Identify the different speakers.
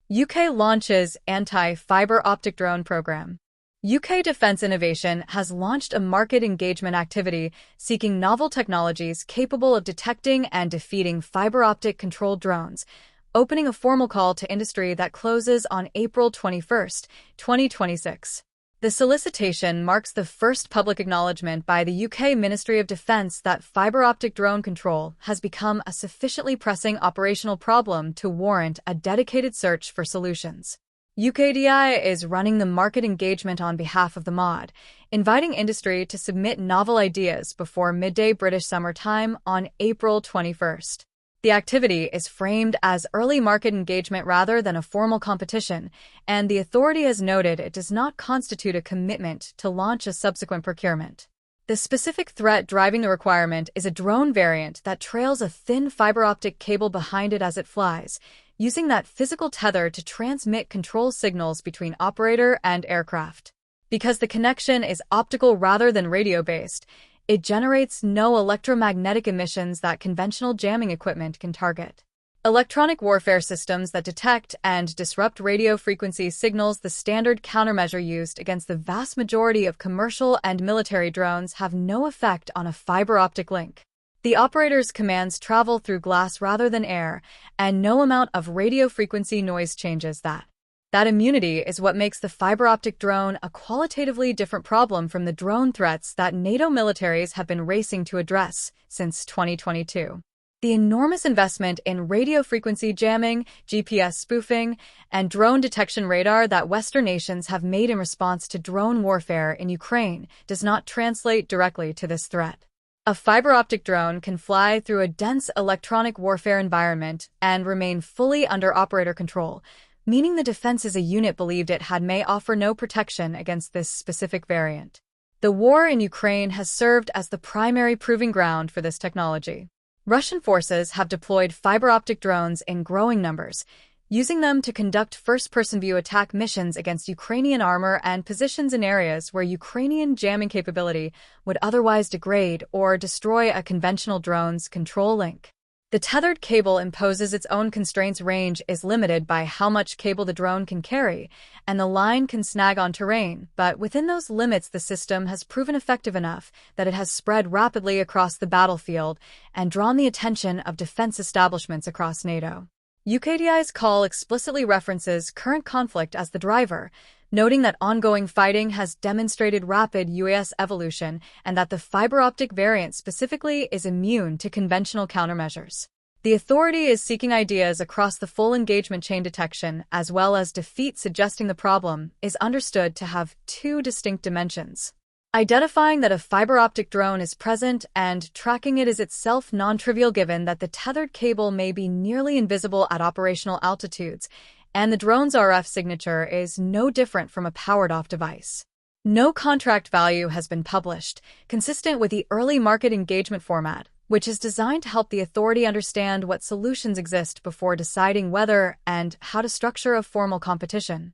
Speaker 1: UK launches anti-fibre-optic drone program. UK Defence Innovation has launched a market engagement activity seeking novel technologies capable of detecting and defeating fibre-optic controlled drones, opening a formal call to industry that closes on April 21, 2026. The solicitation marks the first public acknowledgement by the UK Ministry of Defence that fibre-optic drone control has become a sufficiently pressing operational problem to warrant a dedicated search for solutions. UKDI is running the market engagement on behalf of the MOD, inviting industry to submit novel ideas before midday British summer time on April 21st. The activity is framed as early market engagement rather than a formal competition, and the authority has noted it does not constitute a commitment to launch a subsequent procurement. The specific threat driving the requirement is a drone variant that trails a thin fiber-optic cable behind it as it flies, using that physical tether to transmit control signals between operator and aircraft. Because the connection is optical rather than radio-based, it generates no electromagnetic emissions that conventional jamming equipment can target. Electronic warfare systems that detect and disrupt radio frequency signals, the standard countermeasure used against the vast majority of commercial and military drones, have no effect on a fiber-optic link. The operator's commands travel through glass rather than air, and no amount of radio frequency noise changes that. That immunity is what makes the fiber-optic drone a qualitatively different problem from the drone threats that NATO militaries have been racing to address since 2022. The enormous investment in radio frequency jamming, GPS spoofing, and drone detection radar that Western nations have made in response to drone warfare in Ukraine does not translate directly to this threat. A fiber-optic drone can fly through a dense electronic warfare environment and remain fully under operator control, meaning the defense as a unit believed it had may offer no protection against this specific variant. The war in Ukraine has served as the primary proving ground for this technology. Russian forces have deployed fiber-optic drones in growing numbers, using them to conduct first-person view attack missions against Ukrainian armor and positions in areas where Ukrainian jamming capability would otherwise degrade or destroy a conventional drone's control link. The tethered cable imposes its own constraints. Range is limited by how much cable the drone can carry, and the line can snag on terrain, but within those limits the system has proven effective enough that it has spread rapidly across the battlefield and drawn the attention of defense establishments across NATO. UKDI's call explicitly references current conflict as the driver, noting that ongoing fighting has demonstrated rapid UAS evolution and that the fiber-optic variant specifically is immune to conventional countermeasures. The authority is seeking ideas across the full engagement chain. Detection, as well as defeat, suggesting the problem is understood to have two distinct dimensions. Identifying that a fiber-optic drone is present and tracking it is itself non-trivial given that the tethered cable may be nearly invisible at operational altitudes, and the drone's RF signature is no different from a powered-off device. No contract value has been published, consistent with the early market engagement format, which is designed to help the authority understand what solutions exist before deciding whether and how to structure a formal competition.